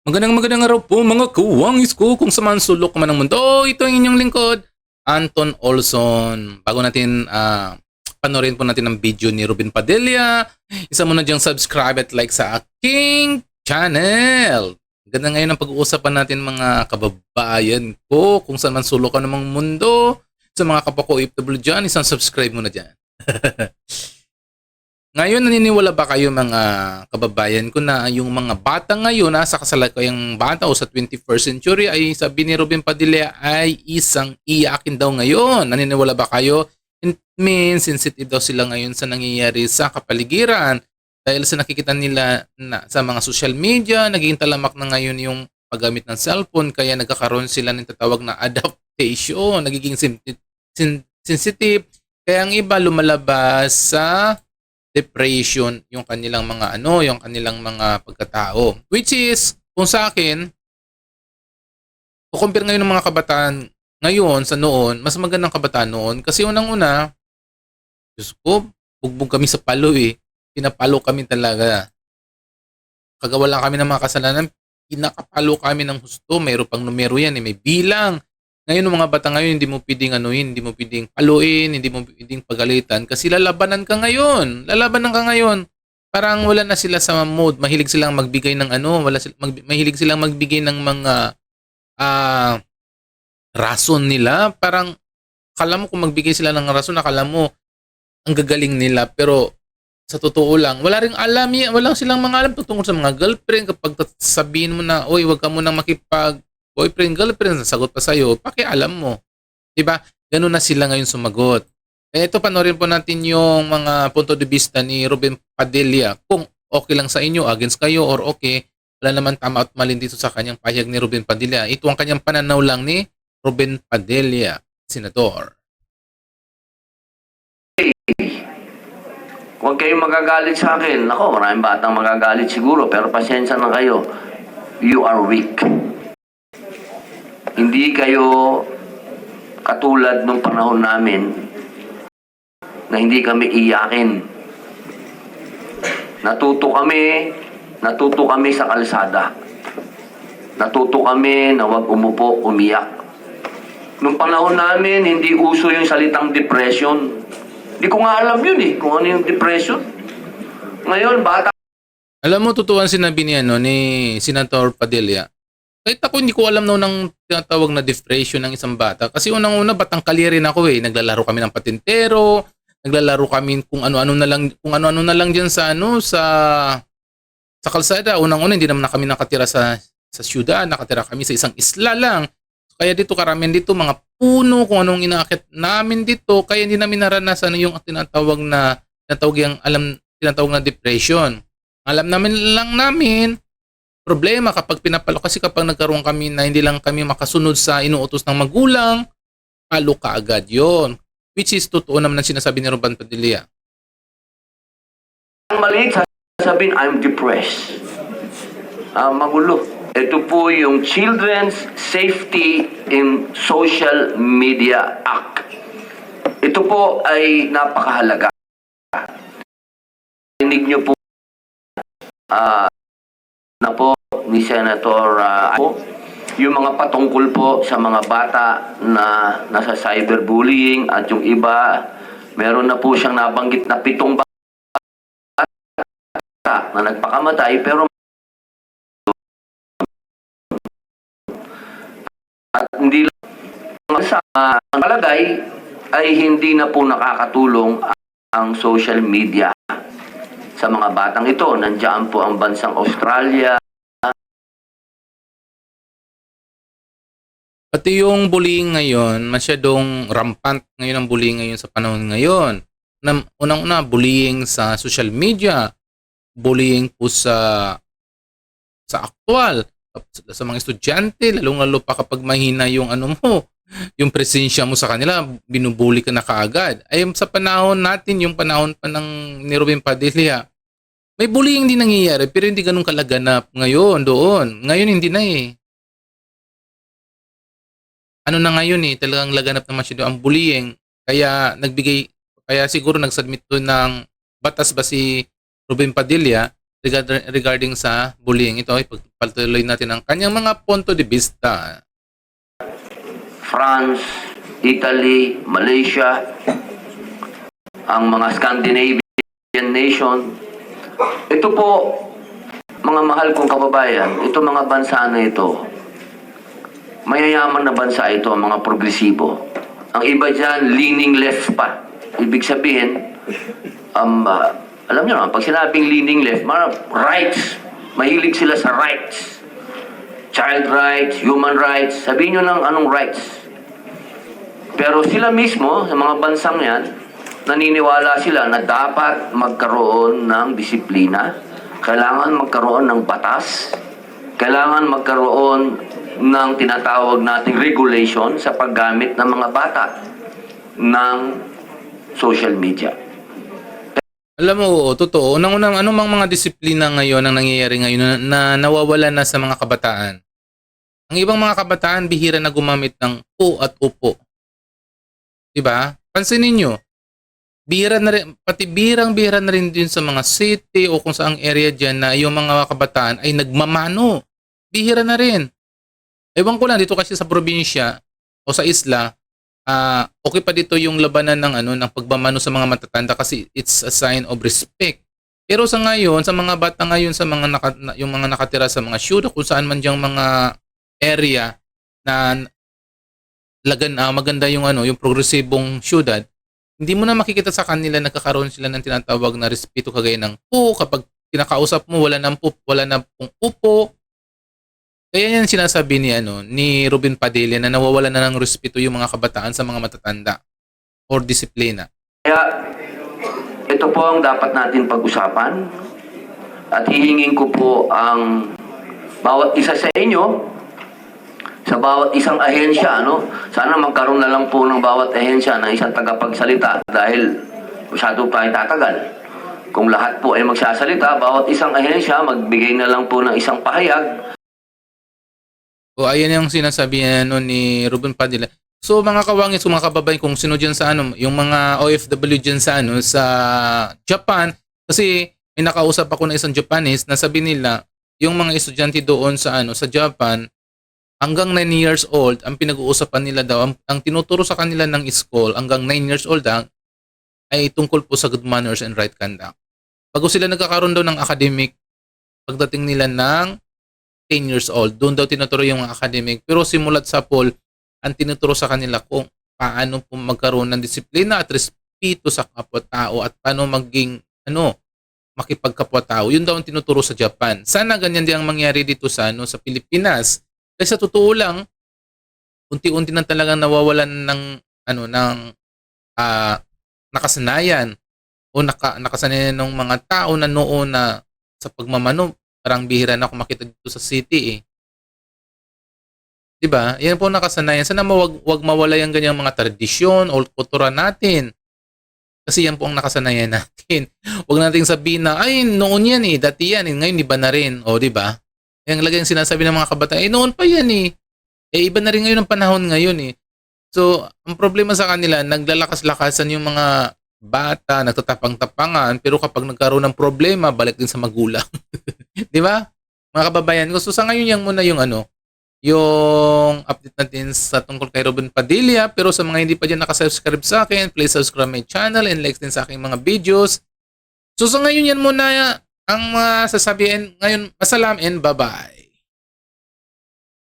Magandang araw po mga kawangis ko kung saan sulok man ng mundo. Ito ang inyong lingkod, Anton Olson. Bago natin panorin po natin ang video ni Ruben Padilla, isa mo na diyang subscribe at like sa aking channel. Ganda ngayon ang pag-uusapan natin mga kababayan ko kung saan man sulok ka ng mundo. Sa mga kapwa ko OFW dyan, isang subscribe mo na dyan. Ngayon, naniniwala ba kayo mga kababayan ko na yung mga bata ngayon sa kasalukuyang bata o sa 21st century ay sabi ni Ruben Padilla ay isang iyakin daw ngayon? Naniniwala ba kayo? It means sensitive daw sila ngayon sa nangyayari sa kapaligiran dahil sa nakikita nila na sa mga social media, naging talamak na ngayon yung paggamit ng cellphone kaya nagkakaroon sila ng tatawag na adaptation, nagiging sensitive. Kaya ang iba lumalabas sa depression yung kanilang mga yung kanilang mga pagkatao. Which is, kung sa akin, kukumpir ngayon ng mga kabataan ngayon sa noon, mas magandang kabataan noon. Kasi unang-una, Diyos ko, bugbog kami sa palo Pinapalo kami talaga. Kagawa lang kami ng mga kasalanan, pinakapalo kami ng husto. Mayroon pang numero yan, may bilang. Ngayon, ng mga bata ngayon, hindi mo pwedeng hindi mo pwedeng paluin, hindi mo pwedeng pagalitan kasi lalabanan ka ngayon. Lalabanan ka ngayon. Parang wala na sila sa mood. Mahilig silang magbigay ng mahilig silang magbigay ng mga rason nila. Parang akala mo kung magbigay sila ng rason, akala mo ang gagaling nila. Pero sa totoo lang, wala ring alam yan. Wala silang mga alam tungkol sa mga girlfriend. Kapag sabihin mo na, oy, wag ka munang boyfriend, girlfriend, sagot pa sa'yo, pakialam mo. Diba? Ganun na sila ngayon sumagot. Ito, panorin po natin yung mga punto de vista ni Ruben Padilla. Kung okay lang sa inyo, against kayo, or okay, wala naman tama at mali dito sa kanyang pahayag ni Ruben Padilla. Ito ang kanyang pananaw lang ni Ruben Padilla, Senador. Huwag kayong magagalit sa akin. Nako, maraming batang magagalit siguro, pero pasensya na kayo. You are weak. Hindi kayo katulad nung panahon namin na hindi kami iyakin. Natuto kami sa kalsada. Natuto kami na huwag umupo, umiyak. Nung panahon namin, hindi uso yung salitang depression. Hindi ko nga alam yun kung ano yung depression. Ngayon, bata. Alam mo, totoo ang sinabi ni Senator Padilla. Kahit ako hindi ko alam ng tinatawag na depression ng isang bata. Kasi unang-una, batang kalirin ako Naglalaro kami ng patintero, naglalaro kami kung ano-ano na lang diyan sa kalsada. Unang-una, hindi naman na kami nakatira sa syudad, nakatira kami sa isang isla lang. Kaya dito karamihan dito mga puno, kung anong inaakit namin dito, kaya hindi namin naranasan yung tinatawag na depression. Alam namin problema kapag pinapalo kasi kapag nagkaroon kami na hindi lang kami makasunod sa inuutos ng magulang, palo ka agad yon. Which is totoo naman ang sinasabi ni Ruben Padilla. Ang maliit, sasabihin, I'm depressed. Magulo. Ito po yung Children's Safety in Social Media Act. Ito po ay napakahalaga. Rinig nyo po na po ni Senator yung mga patungkol po sa mga bata na nasa cyberbullying at yung iba, meron na po siyang nabanggit na 7 bata na nagpakamatay pero at hindi lang sa ang kalagay ay hindi na po nakakatulong ang social media sa mga batang ito. Nandiyan po ang bansang Australia. Pati yung bullying ngayon, masyadong rampant ngayon ang bullying ngayon sa panahon ngayon. Unang-una, bullying sa social media, bullying po sa aktual, sa mga estudyante, lalong-lalo pa kapag mahina yung yung presensya mo sa kanila, binubuli ka na kaagad. Ay sa panahon natin, yung panahon pa ni Ruben Padilla, may bullying din nangyayari pero hindi ganun kalaganap ngayon doon. Ngayon hindi na Ano na ngayon talagang laganap na masyado ang bullying. Kaya siguro nagsubmit to ng batas ba si Ruben Padilla regarding sa bullying. Ito, ipagpatuloy natin ang kanyang mga punto de vista. France, Italy, Malaysia, ang mga Scandinavian nation. Ito po, mga mahal kong kababayan, ito mga bansa na ito, mayayaman na bansa ito, mga progresibo. Ang iba dyan, leaning left pa. Ibig sabihin, alam nyo naman, pag sinabing leaning left, mga rights, mahilig sila sa rights. Child rights, human rights, sabihin nyo lang anong rights. Pero sila mismo, sa mga bansang yan, naniniwala sila na dapat magkaroon ng disiplina, kailangan magkaroon ng batas, kailangan magkaroon ng tinatawag nating regulation sa paggamit ng mga bata ng social media. Alam mo, oo, totoo. Unang-unang, ano mang mga disiplina ngayon ang nangyayari ngayon na nawawala na sa mga kabataan. Ang ibang mga kabataan, bihira na gumamit ng po at upo. Diba? Pansinin nyo, bihira na rin, pati bihira na rin din sa mga city o kung saang area dyan na yung mga kabataan ay nagmamano. Bihira na rin. Ewan ko lang, dito kasi sa probinsya o sa isla, okay pa dito yung labanan ng pagmamano sa mga matatanda kasi it's a sign of respect. Pero sa ngayon, sa mga bata ngayon, sa mga yung mga nakatira sa mga syudad, kung saan man diyang mga area na maganda yung yung progresibong syudad, hindi mo na makikita sa kanila nagkakaroon sila ng tinatawag na respeto kagaya ng po. Kapag kinakausap mo, wala na pong upo. Kaya yan sinasabi ni Ruben Padilla na nawawala na ng respeto yung mga kabataan sa mga matatanda or disiplina. Kaya ito po ang dapat natin pag-usapan at hihingin ko po ang bawat isa sa inyo, sa bawat isang ahensya, sana magkaroon na lang po ng bawat ahensya ng isang tagapagsalita dahil masyado pa itatagal. Kung lahat po ay magsasalita, bawat isang ahensya magbigay na lang po ng isang pahayag. O ayan yung sinasabi ni Ruben Padilla. So mga kawangis, mga kababayan, kung sino dyan sa yung mga OFW dyan sa sa Japan, kasi may nakausap ako na isang Japanese na sabi nila, yung mga estudyante doon sa sa Japan, hanggang 9 years old, ang pinag-uusapan nila daw, ang tinuturo sa kanila ng school, hanggang 9 years old ay tungkol po sa good manners and right conduct. Bago sila nagkakaroon daw ng academic, pagdating nila ng 10 years old, doon daw tinuturo yung mga academic. Pero simulat sa pool, ang tinuturo sa kanila kung paano po magkaroon ng disiplina at respeto sa kapwa-tao at paano maging, makipagkapwa-tao. Yun daw ang tinuturo sa Japan. Sana ganyan din ang mangyari dito sa Pilipinas. Kasi sa totoo lang, unti-unti na talagang nawawalan ng nakasanayan o nakasanayan ng mga tao na noon na sa pagmamano, parang bihira na ako makita dito sa city . Diba? Yan po nakasanayan. Sana wag mawala yung ganyang mga tradisyon o kultura natin. Kasi yan po ang nakasanayan natin. Huwag natin sabihin na, ay, noon yan dati yan ngayon iba na rin. O, diba? Yung lagi yung sinasabi ng mga kabataan, noon pa yan iba na rin ngayon ang panahon ngayon . So, ang problema sa kanila, naglalakas-lakasan yung mga bata, nagtatapang-tapangan, pero kapag nagkaroon ng problema, balik din sa magulang. Di ba? Mga kababayan ko. So, sa ngayon yan muna yung yung update natin sa tungkol kay Ruben Padilla. Pero sa mga hindi pa dyan nakasubscribe sa akin, please subscribe my channel and like din sa aking mga videos. So, sa ngayon yan muna ang sasabihin ngayon. Masalam and bye-bye.